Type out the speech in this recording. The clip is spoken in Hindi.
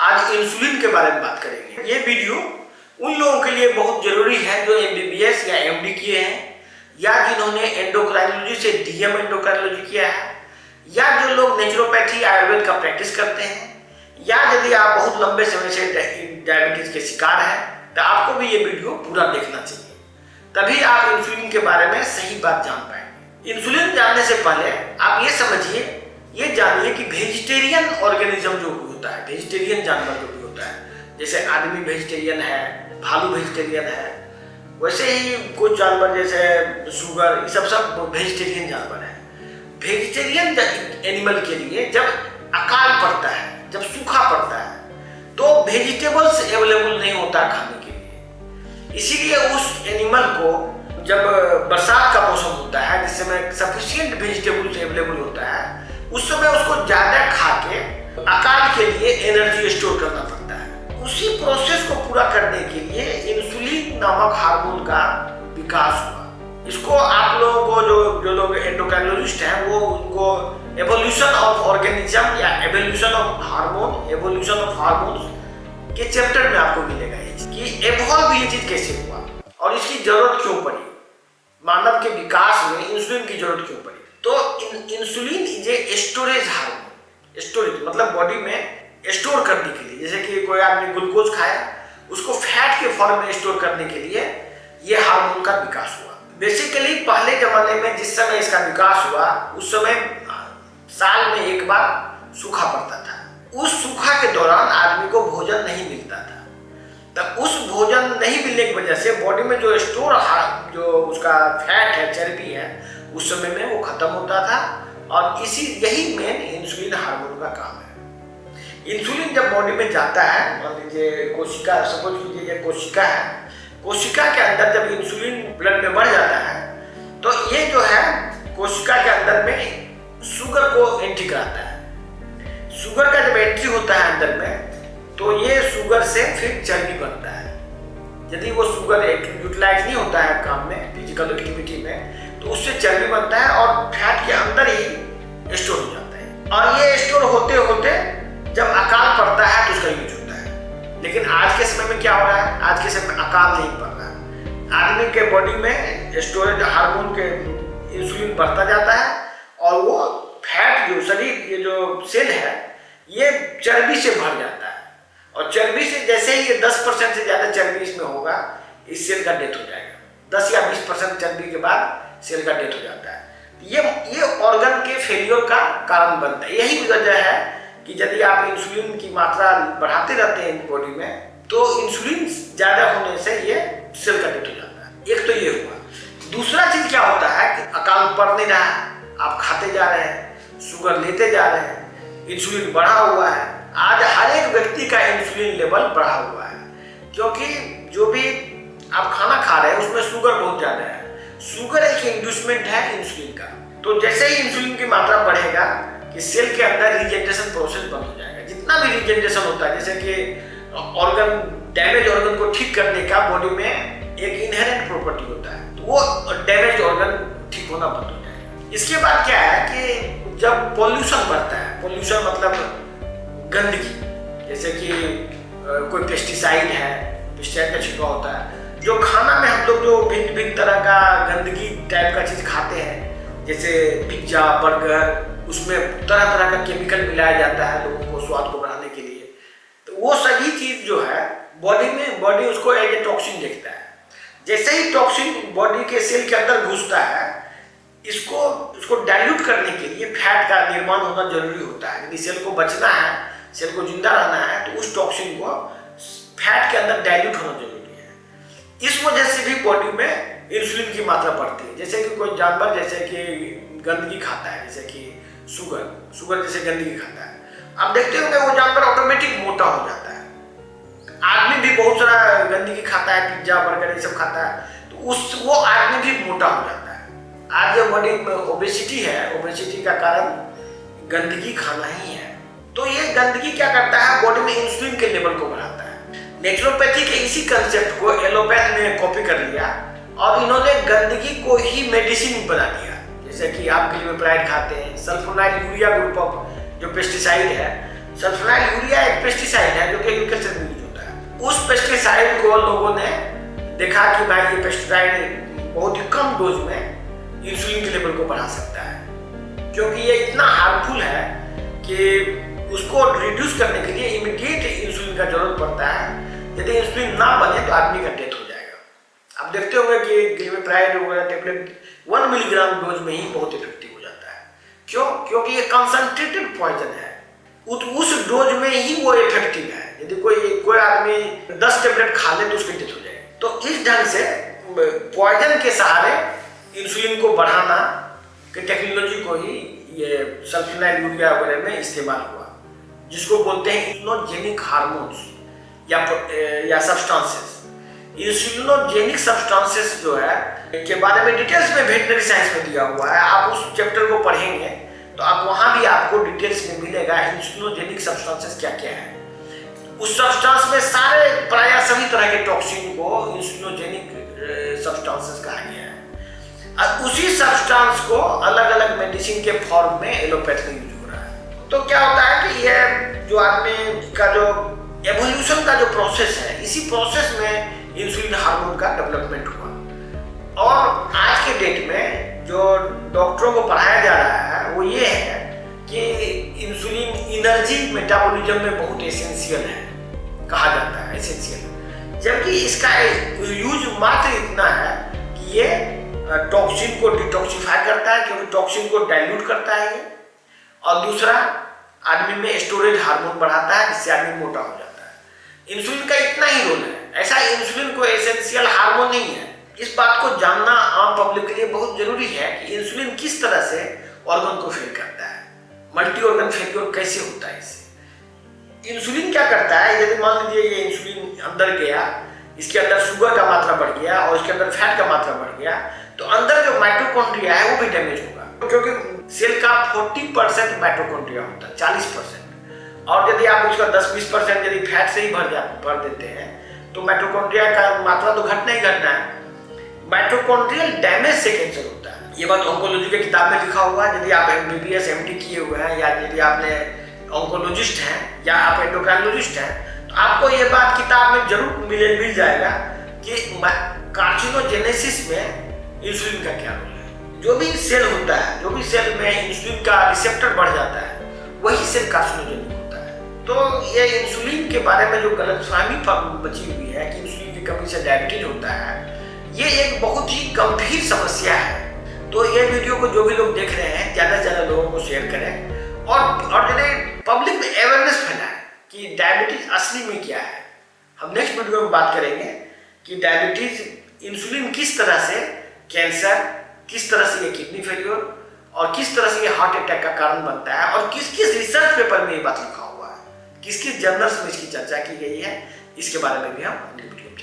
आज इंसुलिन के बारे में बात करेंगे। ये वीडियो उन लोगों के लिए बहुत जरूरी है जो MBBS या MD किए हैं, या जिन्होंने एंडोक्राइनोलॉजी से DM एंडोक्राइनोलॉजी किया है, या जो लोग नेचुरोपैथी आयुर्वेद का प्रैक्टिस करते हैं, या यदि आप बहुत लंबे समय से डायबिटीज के शिकार हैं तो आपको भी ये वीडियो पूरा देखना चाहिए, तभी आप इंसुलिन के बारे में सही बात जान पाएंगे। इंसुलिन जानने से पहले आप ये समझिए, ये जानिए कि वेजिटेरियन ऑर्गेनिज्म जो होता है, वेजिटेरियन जानवर जो भी होता है, जैसे आदमी वेजिटेरियन है, भालू वेजिटेरियन है, वैसे ही कुछ जानवर जैसे सुगर, ये सब वेजिटेरियन जानवर है। वेजिटेरियन एनिमल के लिए जब अकाल पड़ता है, जब सूखा पड़ता है, तो वेजिटेबल्स अवेलेबल नहीं होता खाने के लिए। इसीलिए उस एनिमल को जब बरसात का मौसम होता है, जिस समय सफिशिएंट वेजिटेबल्स अवेलेबल होता है, उस समय उसको ज्यादा खा के अकाल के लिए एनर्जी स्टोर करना पड़ता है। उसी प्रोसेस को पूरा करने के लिए इंसुलिन नामक हार्मोन का विकास हुआ। इसको आप लोगों को जो लोग एंडोक्राइनोलॉजिस्ट हैं, वो उनको एवोल्यूशन ऑफ ऑर्गेनिज्म या एवोल्यूशन ऑफ हार्मोन्स के चैप्टर में आपको मिलेगा कि एवॉल्व ये चीज कैसे हुआ और इसकी जरूरत क्यों पड़ी, मानव के विकास में इंसुलिन की जरूरत क्यों पड़ी। तो insulin is a storage hormone. Storage मतलब बॉडी में स्टोर करने के लिए, जैसे कि कोई आदमी ग्लूकोज खाया, उसको फैट के फॉर्म में स्टोर करने के लिए ये हार्मोन का विकास हुआ। बेसिकली पहले जमाने में जिस समय इसका विकास हुआ, उस समय साल में एक बार सूखा पड़ता था। उस सूखा के दौरान आदमी को भोजन नहीं मिलता था, तब उस भोजन नहीं मिलने की वजह से बॉडी में जो स्टोर जो उसका फैट है, चर्बी है, उस समय में वो खत्म होता था। और यही मेन इंसुलिन हार्मोन का काम है। इंसुलिन जब बॉडी में जाता है, मान लीजिए कोशिका, सपोज कीजिए ये कोशिका है, कोशिका के अंदर जब इंसुलिन ब्लड में बढ़ जाता है, तो ये जो है कोशिका के अंदर में शुगर को एंट्री कराता है। शुगर का जब एंट्री होता है अंदर में, तो ये शुगर से फिर चर्बी बनता है। यदि वो शुगर यूटिलाइज नहीं होता है काम में, फिजिकल एक्टिविटी में, तो उससे चर्बी बनता है और फैट के अंदर ही स्टोर हो जाता है। और ये स्टोर होते होते जब अकाल पड़ता है तो उसका यूज होता है। लेकिन आज के समय में क्या हो रहा है, आज के समय में अकाल नहीं पड़ रहा है। आदमी के बॉडी में स्टोरेज हार्मोन के इंसुलिन बढ़ता जाता है और वो फैट जो शरीर, ये जो सेल है, ये चर्बी से भर जाता है। और चर्बी से जैसे ही ये 10% से ज्यादा चर्बी इसमें होगा, इस सेल का डेथ हो जाएगा। 10 या 20% चर्बी के बाद सेल का डेथ हो जाता है। ये ऑर्गन के फेलियर का कारण बनता है। यही वजह है कि यदि आप इंसुलिन की मात्रा बढ़ाते रहते हैं बॉडी में, तो इंसुलिन ज्यादा होने से ये सेल का डेथ हो जाता है। एक तो ये हुआ। दूसरा चीज क्या होता है कि अकाल पड़ नहीं रहा है, आप खाते जा रहे हैं, शुगर लेते जा रहे हैं, इंसुलिन बढ़ा हुआ है। आज हर एक व्यक्ति का इंसुलिन लेवल बढ़ा हुआ है, क्योंकि जो भी आप खाना खा रहे हैं उसमें शुगर बहुत ज्यादा है। शुगर एक इंड्यूसमेंट है इंसुलिन का। तो जैसे ही इंसुलिन की मात्रा बढ़ेगा कि सेल के अंदर रिजेनरेशन प्रोसेस बंद हो जाएगा। जितना भी रिजेनरेशन होता है, जैसे कि ऑर्गन, डैमेज ऑर्गन को ठीक करने का बॉडी में एक इनहेरेंट प्रॉपर्टी होता है, तो वो डैमेज ऑर्गन ठीक होना बंद हो जाएगा। इसके बाद क्या है कि जब पॉल्यूशन बढ़ता है, पॉल्यूशन मतलब गंदगी, जैसे कि कोई पेस्टिसाइड है, पेस्टिसाइड का छिड़काव होता है, जो खाना में हम लोग जो भिन्न भिन्न तरह का गंदगी टाइप का चीज खाते हैं, जैसे पिज्जा, बर्गर, उसमें तरह तरह का केमिकल मिलाया जाता है लोगों को स्वाद को बढ़ाने के लिए। तो वो सभी चीज जो है बॉडी उसको एज ए टॉक्सिन देखता है। जैसे ही टॉक्सिन बॉडी के सेल के अंदर घुसता है, इसको डाइल्यूट करने के लिए फैट का निर्माण होना जरूरी होता है। यदि सेल को बचना है, सेल को जिंदा रहना है, तो उस टॉक्सिन को फैट के अंदर डाइल्यूट होना जरूरी है। इस वजह से भी बॉडी में इंसुलिन की मात्रा बढ़ती है। जैसे कि कोई जानवर जैसे कि गंदगी खाता है, जैसे कि शुगर जैसे गंदगी खाता है, आप देखते होंगे वो जानवर ऑटोमेटिक मोटा हो जाता है। आदमी भी बहुत सारा गंदगी खाता है, पिज्जा, बर्गर, ये सब खाता है, तो वो आदमी भी मोटा हो जाता है। आज जो बॉडी में ओबेसिटी है, ओबेसिटी का कारण गंदगी खाना ही है। तो ये गंदगी क्या करता है, बॉडी में इंसुलिन के लेवल को बढ़ाता है। नेचुरोपैथी के इसी कंसेप्ट को एलोपैथ ने कॉपी कर लिया और इन्होंने गंदगी को ही मेडिसिन बना दिया। जैसे कि आप ग्लिमेप्राइड खाते हैं, सल्फोनाइल यूरिया ग्रुप ऑफ जो पेस्टिसाइड है, सल्फोनाइल यूरिया एक पेस्टिसाइड है जो कि एग्रीकल्चर में यूज होता है। उस पेस्टिसाइड को लोगों ने देखा कि भाई ये पेस्टिसाइड बहुत ही कम डोज में इंसुलिन के लेवल को बढ़ा सकता है, क्योंकि ये इतना हार्मफुल है कि उसको रिड्यूस करने के लिए इमीडिएट इंसुलिन का जरूरत पड़ता है। यदि इंसुलिन ना बने तो आदमी का डेथ हो जाएगा। आप देखते होंगे कि ग्लिमेप्राइड वगैरह टेबलेट 1 मिलीग्राम डोज में ही बहुत इफेक्टिव हो जाता है। क्यों? क्योंकि ये कंसंट्रेटेड पॉइजन है, उस डोज में ही वो इफेक्टिव है। यदि कोई आदमी 10 टेबलेट खा ले तो उसकी डेथ हो जाएगी। तो इस ढंग से पॉइजन के सहारे इंसुलिन को बढ़ाना की टेक्नोलॉजी को ही ये सल्फोनाइल यूरिया वगैरह में इस्तेमाल हुआ, जिसको बोलते हैं इंसुलिनोजेनिक हार्मोन्स या सब्सटेंसेस। इंसुलिनोजेनिक सब्सटेंसेस जो है के बारे में डिटेल्स में वेटरनरी साइंस में दिया हुआ है। आप उस चैप्टर को पढ़ेंगे तो आप वहां भी आपको डिटेल्स में मिलेगा इंसुलिनोजेनिक सब्सटेंसेस क्या क्या है। उस सब्सटेंस में सारे प्राय सभी तरह के टॉक्सिन को इंसुलिनोजेनिक सब्सटेंसेस कहा गया है। अब उसी सब्सटेंस को अलग अलग मेडिसिन के फॉर्म में एलोपैथ में यूज हो रहा है। तो क्या होता है कि ये जो आदमी का जो एवोल्यूशन का जो प्रोसेस है, इसी प्रोसेस में इंसुलिन हार्मोन का डेवलपमेंट हुआ। और आज के डेट में जो डॉक्टरों को पढ़ाया जा रहा है वो ये है कि इंसुलिन एनर्जी मेटाबॉलिज्म में बहुत एसेंशियल है, कहा जाता है एसेंशियल, जबकि इसका यूज मात्र इतना है कि ये टॉक्सिन को डिटॉक्सिफाई करता है, क्योंकि टॉक्सिन को डाइल्यूट करता है ये। और दूसरा, आदमी में स्टोरेज हार्मोन बढ़ाता है, जिससे आदमी मोटा हो जाता है। इंसुलिन का इतना ही रोल है। ऐसा इंसुलिन को एसेंशियल हार्मोन नहीं है। इस बात को जानना आम पब्लिक के लिए बहुत जरूरी है कि इंसुलिन किस तरह से ऑर्गन को फेल करता है, मल्टी ऑर्गन फेलियर कैसे होता है। इससे इंसुलिन क्या करता है, यदि मान लीजिए ये इंसुलिन अंदर गया, इसके अंदर शुगर का मात्रा बढ़ गया और इसके अंदर फैट का मात्रा बढ़ गया, तो अंदर जो माइटोकॉन्ड्रिया है वो भी डैमेज होगा, क्योंकि सेल का 40% माइटोकॉन्ड्रिया होता है, 40%। और यदि आप उसका 10-20% यदि फैट से ही भर देते हैं तो माइटोकॉन्ड्रिया का मात्रा तो घटना ही घटना है। माइटोकॉन्ड्रियल डैमेज से कैंसर होता है। ये बात ऑन्कोलॉजी के किताब में लिखा हुआ है। यदि आप MBBS MD किए हुए हैं, या यदि आपने ऑन्कोलॉजिस्ट हैं या आप एंडोक्राइनोलॉजिस्ट हैं, तो आपको ये बात किताब में जरूर मिल जाएगा कि कार्सिनोजेनेसिस में इंसुलिन का क्या रोल है। जो भी सेल होता है, जो भी सेल में इंसुलिन का रिसेप्टर बढ़ जाता है, वही सेल कार्सिनोजेनिक होता है। तो ये इंसुलिन के बारे में जो गलतफहमी बची हुई है कि इंसुलिन की कमी से डायबिटीज होता है, ये एक बहुत ही गंभीर समस्या है। तो ये वीडियो को जो भी लोग देख रहे हैं, ज़्यादा से ज़्यादा लोगों को शेयर करें और यदि पब्लिक में अवेयरनेस फैलाएं कि डायबिटीज असली में क्या है। हम नेक्स्ट वीडियो में बात करेंगे कि डायबिटीज, इंसुलिन किस तरह से कैंसर, किस तरह से ये किडनी फेलियर और किस तरह से ये हार्ट अटैक का कारण बनता है, और किस किस रिसर्च पेपर में ये बात लिखा हुआ है, किस किस जर्नल्स में इसकी चर्चा की गई है, इसके बारे में भी हम अगले वीडियो में